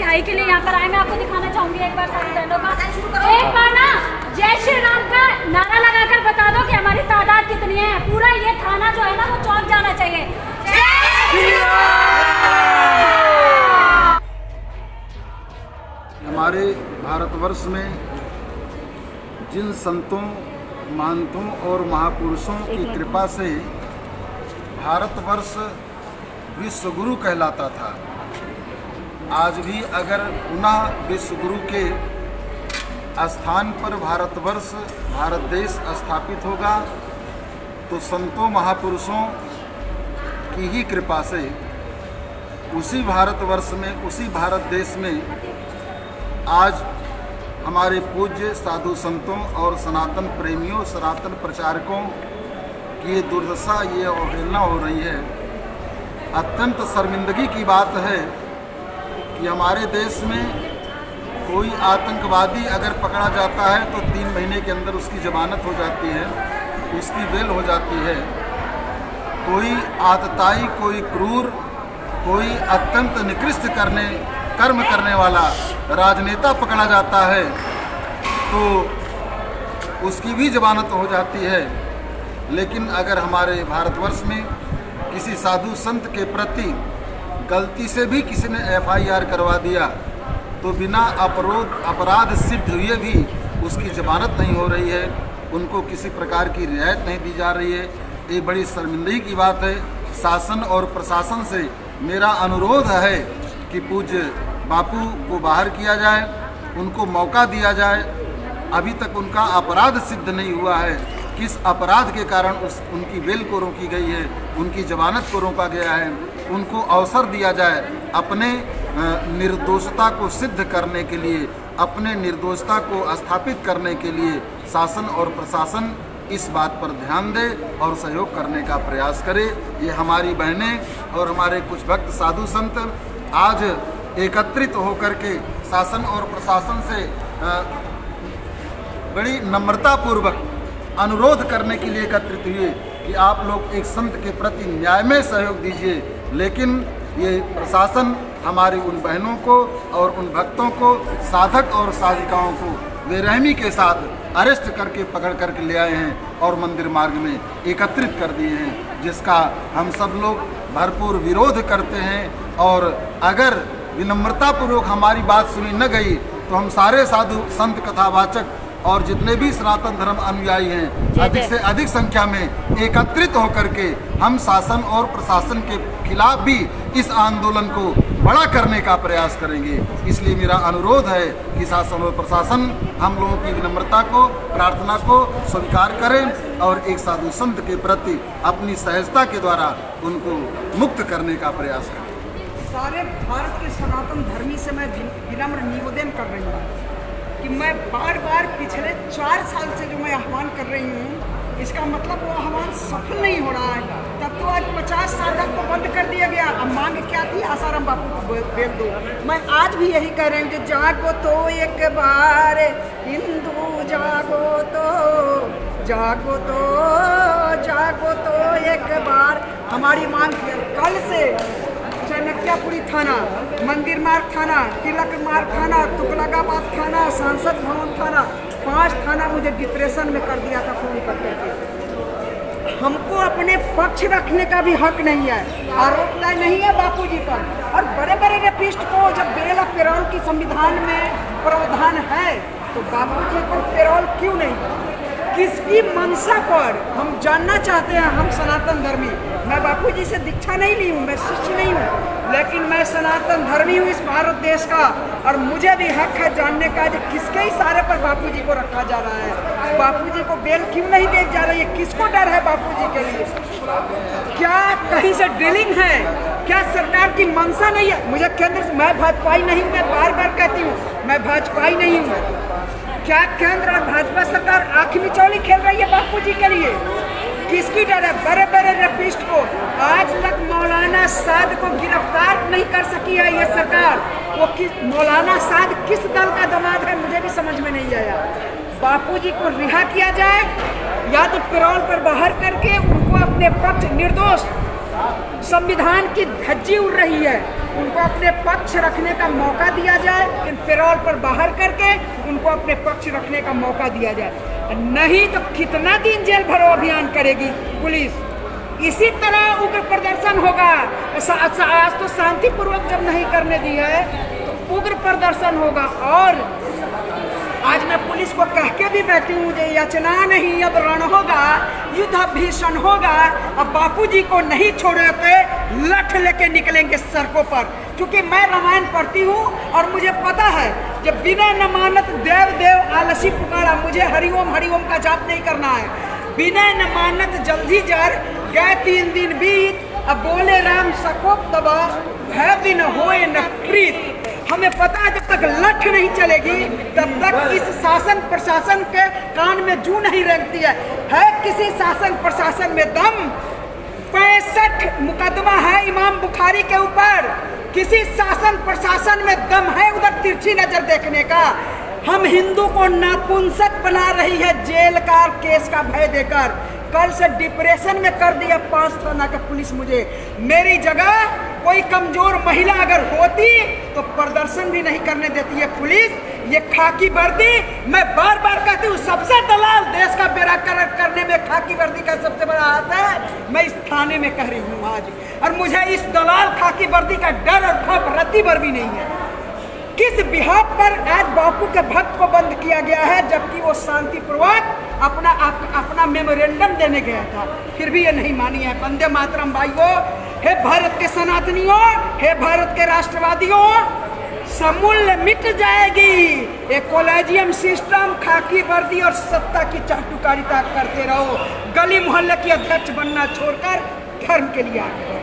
रिहाई के लिए यहाँ पर आए। मैं आपको दिखाना चाहूंगी एक बार सारी बहनों का। एक बार ना जय श्री राम का नारा लगाकर बता दो कि हमारी तादाद कितनी है। पूरा ये थाना जो है ना वो चौंक जाना चाहिए। हमारे भारतवर्ष में जिन संतों, महंतों और महापुरुषों की कृपा से भारतवर्ष विश्व गुरु कहलाता था, आज भी अगर पुनः विश्व गुरु के स्थान पर भारतवर्ष, भारत देश स्थापित होगा तो संतों महापुरुषों की ही कृपा से उसी भारतवर्ष में, उसी भारत देश में आज हमारे पूज्य साधु संतों और सनातन प्रेमियों, सनातन प्रचारकों की ये दुर्दशा, ये अवहेलना हो रही है। अत्यंत शर्मिंदगी की बात है कि हमारे देश में कोई आतंकवादी अगर पकड़ा जाता है तो 3 महीने के अंदर उसकी जमानत हो जाती है, उसकी बेल हो जाती है। कोई आतताई, कोई क्रूर, कोई अत्यंत निकृष्ट कर्म करने वाला राजनेता पकड़ा जाता है तो उसकी भी जमानत हो जाती है। लेकिन अगर हमारे भारतवर्ष में किसी साधु संत के प्रति गलती से भी किसी ने FIR करवा दिया तो बिना अपराध सिद्ध हुए भी उसकी जमानत नहीं हो रही है, उनको किसी प्रकार की रियायत नहीं दी जा रही है। ये बड़ी शर्मिंदगी की बात है। शासन और प्रशासन से मेरा अनुरोध है कि पूज्य बापू को बाहर किया जाए, उनको मौका दिया जाए। अभी तक उनका अपराध सिद्ध नहीं हुआ है, किस अपराध के कारण उनकी बेल को रोकी गई है, उनकी जमानत को रोका गया है। उनको अवसर दिया जाए अपने निर्दोषता को सिद्ध करने के लिए, अपने निर्दोषता को स्थापित करने के लिए शासन और प्रशासन इस बात पर ध्यान दे और सहयोग करने का प्रयास करे। ये हमारी बहनें और हमारे कुछ भक्त साधु संत आज एकत्रित होकर के शासन और प्रशासन से बड़ी नम्रतापूर्वक अनुरोध करने के लिए एकत्रित हुए कि आप लोग एक संत के प्रति न्यायमय सहयोग दीजिए। लेकिन ये प्रशासन हमारी उन बहनों को और उन भक्तों को, साधक और साधिकाओं को बेरहमी के साथ अरेस्ट करके पकड़ करके ले आए हैं और मंदिर मार्ग में एकत्रित कर दिए हैं, जिसका हम सब लोग भरपूर विरोध करते हैं। और अगर विनम्रतापूर्वक हमारी बात सुनी न गई तो हम सारे साधु संत कथावाचक और जितने भी सनातन धर्म अनुयायी हैं अधिक से अधिक संख्या में एकत्रित होकर के हम शासन और प्रशासन के खिलाफ भी इस आंदोलन को बड़ा करने का प्रयास करेंगे। इसलिए मेरा अनुरोध है कि शासन और प्रशासन हम लोगों की विनम्रता को, प्रार्थना को स्वीकार करें और एक साधु संत के प्रति अपनी सहजता के द्वारा उनको मुक्त करने का प्रयास करें। सारे भारत के सनातन धर्मी से मैं विनम्र निवेदन कर रही हूँ कि मैं बार बार पिछले 4 साल से जो मैं आह्वान कर रही हूँ, इसका मतलब वो आह्वान सफल नहीं हो रहा है। तब तो आज 50 साधक को बंद कर दिया गया। अब मांग क्या थी? आसाराम बापू को बेल दो। मैं आज भी यही कह रही हूँ कि जागो तो एक बार हिंदू, जागो तो जागो तो जागो तो एक बार। हमारी मांग कल से चाणक्यपुरी थाना, मंदिर मार्ग थाना, तिलक मार्ग थाना, तुगलकाबाद थाना, सांसद भवन थाना, 5 थाना मुझे डिप्रेशन में कर दिया था फोन करके। हमको अपने पक्ष रखने का भी हक नहीं है, आरोप तय नहीं है बापूजी पर। और बड़े बड़े रेपिस्ट को जब बेल और पेरोल की संविधान में प्रावधान है तो बापूजी को पेरोल क्यों नहीं? किसकी मंशा पर? हम जानना चाहते हैं। हम सनातन धर्मी, मैं बापूजी से दीक्षा नहीं ली हूँ, मैं शिष्य नहीं हूँ, लेकिन मैं सनातन धर्मी हूँ इस भारत देश का। और मुझे भी हक है जानने का कि किसके इशारे पर बापूजी को रखा जा रहा है। बापूजी को बेल क्यों नहीं दी जा रही है? किसको डर है बापूजी के लिए? क्या कहीं से ड्रिलिंग है? क्या सरकार की मंशा नहीं है? मुझे केंद्र से, मैं भाजपाई नहीं हूँ, मैं बार बार कहती हूँ मैं भाजपाई नहीं हूँ। क्या केंद्र और भाजपा सरकार आँख मिचौली खेल रही है बापूजी के लिए? किसकी डर है? बड़े बड़े रेपिस्ट को आज तक मौलाना साद को गिरफ्तार नहीं कर सकी है ये सरकार। वो मौलाना साद किस दल का दामाद है मुझे भी समझ में नहीं आया। बापूजी को रिहा किया जाए या तो पेरोल पर बाहर करके उनको अपने पक्ष, निर्दोष संविधान की धज्जी उड़ रही है। उनको अपने पक्ष रखने का मौका दिया जाए, इन पैरोल पर बाहर करके उनको अपने पक्ष रखने का मौका दिया जाए। नहीं तो कितना दिन जेल भरो अभियान करेगी पुलिस। इसी तरह उग्र प्रदर्शन होगा। आज तो शांतिपूर्वक जब नहीं करने दी है तो उग्र प्रदर्शन होगा। और आज मैं पुलिस को कह के भी बैठी हूँ, मुझे याचना नहीं, अब रण होगा, युद्ध भीषण होगा। अब बापूजी को नहीं छोड़ते, लठ लेके निकलेंगे सड़कों पर। क्योंकि मैं रामायण पढ़ती हूँ और मुझे पता है जब बिना नमानत देव देव आलसी पुकारा, मुझे हरिओम हरिओम का जाप नहीं करना है। बिना नमानत जल्दी जर गए 3 दिन बीत, अब बोले राम सकोप दबा, भय दिन होए न प्रीत। हमें पता है जब तक लठ नहीं चलेगी तब तक इस शासन प्रशासन के कान में जू नहीं रेंगती है किसी शासन प्रशासन में दम। 65 मुकदमा है इमाम बुखारी के ऊपर, किसी शासन प्रशासन में दम है उधर तिरछी नजर देखने का। हम हिंदू को नपुंसक बना रही है जेल का केस का भय देकर। कल से डिप्रेशन में कर दिया 5 थाना का पुलिस मुझे। मेरी जगह कोई कमजोर महिला अगर होती तो प्रदर्शन भी नहीं करने देती है पुलिस। ये खाकी वर्दी, मैं बार बार कहती हूँ, सबसे दलाल देश का बेड़ा करने में खाकी वर्दी का सबसे बड़ा हाथ है। मैं इस थाने में कह रही हूँ आज, और मुझे इस दलाल खाकी वर्दी का डर और खौफ रत्ती भर भी नहीं है। किस बिहार पर आज बापू के भक्त को बंद किया गया है, जबकि वो शांतिपूर्वक अपना मेमोरेंडम देने गया था, फिर भी ये नहीं मानी है। वंदे मातरम भाइयों, हे भारत के सनातनियों, हे भारत के राष्ट्रवादियों, समूल्य मिट जाएगी ये कॉलेजियम सिस्टम, खाकी वर्दी और सत्ता की चाटुकारिता करते रहो। गली मोहल्ले की अध्यक्ष बनना छोड़कर धर्म के लिए आगे